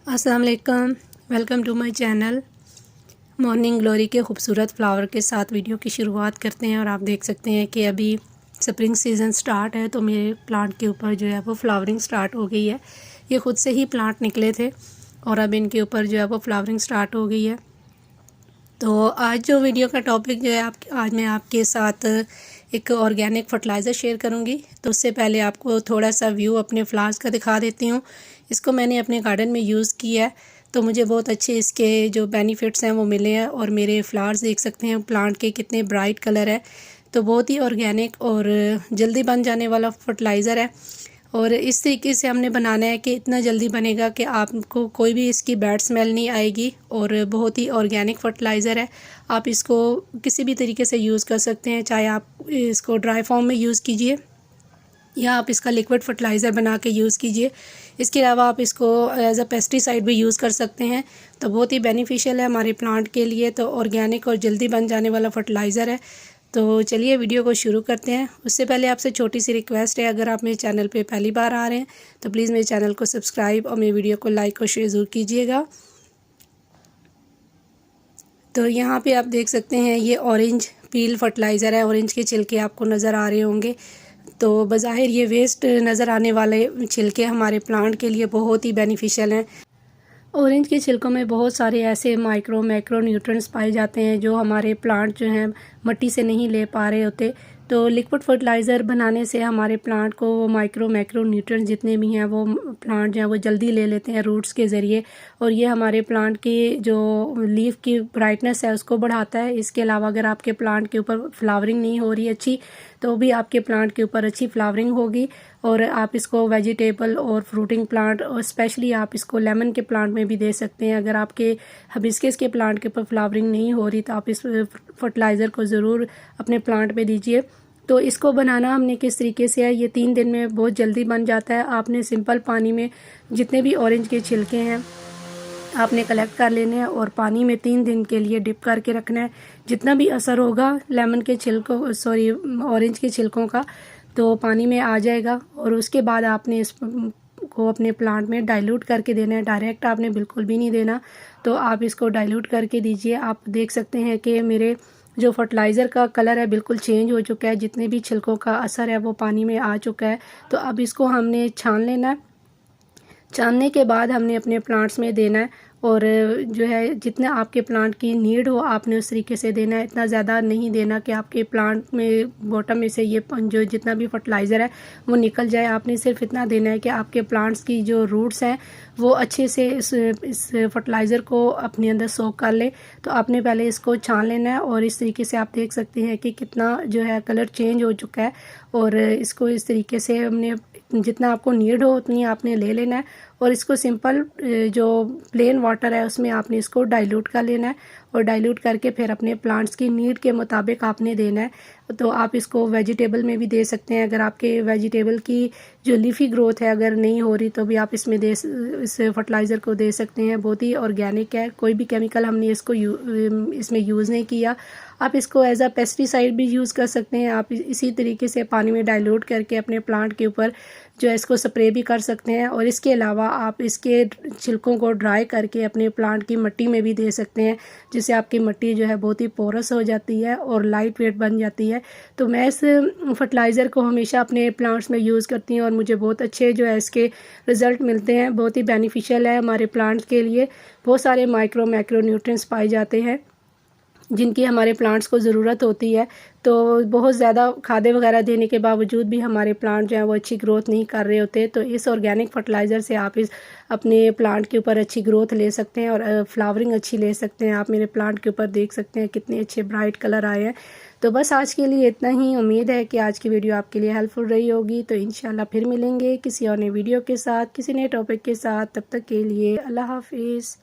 अस्सलाम वालेकुम, welcome to my channel. Morning glory के खूबसूरत फ्लावर के साथ वीडियो की शुरुआत करते हैं। और आप देख सकते हैं कि अभी स्प्रिंग सीज़न स्टार्ट है, तो मेरे प्लांट के ऊपर जो है वो फ्लावरिंग स्टार्ट हो गई है। ये ख़ुद से ही प्लांट निकले थे और अब इनके ऊपर जो है वो फ्लावरिंग स्टार्ट हो गई है। तो आज जो वीडियो का टॉपिक जो है आज मैं आपके साथ एक ऑर्गेनिक फर्टिलाइज़र शेयर करूंगी। तो उससे पहले आपको थोड़ा सा व्यू अपने फ्लावर्स का दिखा देती हूँ। इसको मैंने अपने गार्डन में यूज़ किया है, तो मुझे बहुत अच्छे इसके जो बेनिफिट्स हैं वो मिले हैं। और मेरे फ्लावर्स देख सकते हैं प्लांट के कितने ब्राइट कलर है। तो बहुत ही ऑर्गेनिक और जल्दी बन जाने वाला फर्टिलाइज़र है। और इस तरीके से हमने बनाना है कि इतना जल्दी बनेगा कि आपको कोई भी इसकी बैड स्मेल नहीं आएगी। और बहुत ही ऑर्गेनिक फर्टिलाइज़र है। आप इसको किसी भी तरीके से यूज़ कर सकते हैं, चाहे आप इसको ड्राई फॉर्म में यूज़ कीजिए या आप इसका लिक्विड फर्टिलाइज़र बना के यूज़ कीजिए। इसके अलावा आप इसको एज अ पेस्टिसाइड भी यूज़ कर सकते हैं। तो बहुत ही बेनिफिशियल है हमारे प्लांट के लिए। तो ऑर्गेनिक और जल्दी बन जाने वाला फर्टिलाइज़र है। तो चलिए वीडियो को शुरू करते हैं। उससे पहले आपसे छोटी सी रिक्वेस्ट है, अगर आप मेरे चैनल पे पहली बार आ रहे हैं तो प्लीज़ मेरे चैनल को सब्सक्राइब और मेरी वीडियो को लाइक और शेयर ज़रूर कीजिएगा। तो यहाँ पे आप देख सकते हैं ये ऑरेंज पील फर्टिलाइज़र है। ऑरेंज के छिलके आपको नज़र आ रहे होंगे। तो बज़ाहिर ये वेस्ट नज़र आने वाले छिलके हमारे प्लांट के लिए बहुत ही बेनिफिशियल हैं। ऑरेंज के छिलकों में बहुत सारे ऐसे मैक्रो न्यूट्रिएंट्स पाए जाते हैं जो हमारे प्लांट जो हैं मिट्टी से नहीं ले पा रहे होते। तो लिक्विड फर्टिलाइज़र बनाने से हमारे प्लांट को वो मैक्रो न्यूट्रिएंट्स जितने भी हैं वो प्लांट जो है वो जल्दी ले लेते हैं रूट्स के ज़रिए। और ये हमारे प्लांट की जो लीफ की ब्राइटनेस है उसको बढ़ाता है। इसके अलावा अगर आपके प्लांट के ऊपर फ्लावरिंग नहीं हो रही अच्छी, तो भी आपके प्लांट के ऊपर अच्छी फ्लावरिंग होगी। और आप इसको वेजिटेबल और फ्रूटिंग प्लांट और स्पेशली आप इसको लेमन के प्लांट में भी दे सकते हैं। अगर आपके हिबिस्कस के प्लांट के ऊपर फ्लावरिंग नहीं हो रही तो आप इस फर्टिलाइज़र को ज़रूर अपने प्लांट पे दीजिए। तो इसको बनाना हमने किस तरीके से है, ये 3 दिन में बहुत जल्दी बन जाता है। आपने सिंपल पानी में जितने भी ऑरेंज के छिलके हैं आपने कलेक्ट कर लेने हैं और पानी में 3 दिन के लिए डिप करके रखना है। जितना भी असर होगा लेमन के छिलकों ऑरेंज के छिलकों का तो पानी में आ जाएगा। और उसके बाद आपने इस को अपने प्लांट में डाइल्यूट करके देना है। डायरेक्ट आपने बिल्कुल भी नहीं देना, तो आप इसको डाइल्यूट करके दीजिए। आप देख सकते हैं कि मेरे जो फर्टिलाइज़र का कलर है बिल्कुल चेंज हो चुका है। जितने भी छिलकों का असर है वो पानी में आ चुका है। तो अब इसको हमने छान लेना है। छानने के बाद हमने अपने प्लांट्स में देना है। और जो है जितना आपके प्लांट की नीड हो आपने उस तरीके से देना है। इतना ज़्यादा नहीं देना कि आपके प्लांट में बॉटम में से ये जो जितना भी फर्टिलाइज़र है वो निकल जाए। आपने सिर्फ इतना देना है कि आपके प्लांट्स की जो रूट्स हैं वो अच्छे से इस फर्टिलाइज़र को अपने अंदर सोक कर ले। तो आपने पहले इसको छान लेना है। और इस तरीके से आप देख सकते हैं कि कितना जो है कलर चेंज हो चुका है। और इसको इस तरीके से हमने जितना आपको नीड हो उतनी आपने ले लेना है। और इसको सिंपल जो प्लेन वाटर है उसमें आपने इसको डाइल्यूट कर लेना है। और डाइल्यूट करके फिर अपने प्लांट्स की नीड के मुताबिक आपने देना है। तो आप इसको वेजिटेबल में भी दे सकते हैं। अगर आपके वेजिटेबल की जो लीफी ग्रोथ है अगर नहीं हो रही तो भी आप इसमें इस फर्टिलाइज़र को दे सकते हैं। बहुत ही ऑर्गेनिक है, कोई भी केमिकल हमने इसको इसमें यूज़ नहीं किया। आप इसको एज अ पेस्टिसाइड भी यूज़ कर सकते हैं। आप इसी तरीके से पानी में डाइल्यूट करके अपने प्लांट के ऊपर जो है इसको स्प्रे भी कर सकते हैं। और इसके अलावा आप इसके छिलकों को ड्राई करके अपने प्लांट की मिट्टी में भी दे सकते हैं, जिससे आपकी मिट्टी जो है बहुत ही पोरस हो जाती है और लाइट वेट बन जाती है। तो मैं इस फर्टिलाइज़र को हमेशा अपने प्लांट्स में यूज़ करती हूँ और मुझे बहुत अच्छे जो है इसके रिज़ल्ट मिलते हैं। बहुत ही बेनिफिशियल है हमारे प्लांट्स के लिए। बहुत सारे मैक्रो न्यूट्रिएंट्स पाए जाते हैं जिनकी हमारे प्लांट्स को ज़रूरत होती है। तो बहुत ज़्यादा खादें वगैरह देने के बावजूद भी हमारे प्लांट जो है वो अच्छी ग्रोथ नहीं कर रहे होते। तो इस ऑर्गेनिक फर्टिलाइज़र से आप इस अपने प्लांट के ऊपर अच्छी ग्रोथ ले सकते हैं और फ्लावरिंग अच्छी ले सकते हैं। आप मेरे प्लांट के ऊपर देख सकते हैं कितने अच्छे ब्राइट कलर आए हैं। तो बस आज के लिए इतना ही। उम्मीद है कि आज की वीडियो आपके लिए हेल्पफुल रही होगी। तो इंशाल्लाह फिर मिलेंगे किसी और नए वीडियो के साथ, किसी नए टॉपिक के साथ। तब तक के लिए अल्लाह हाफिज़।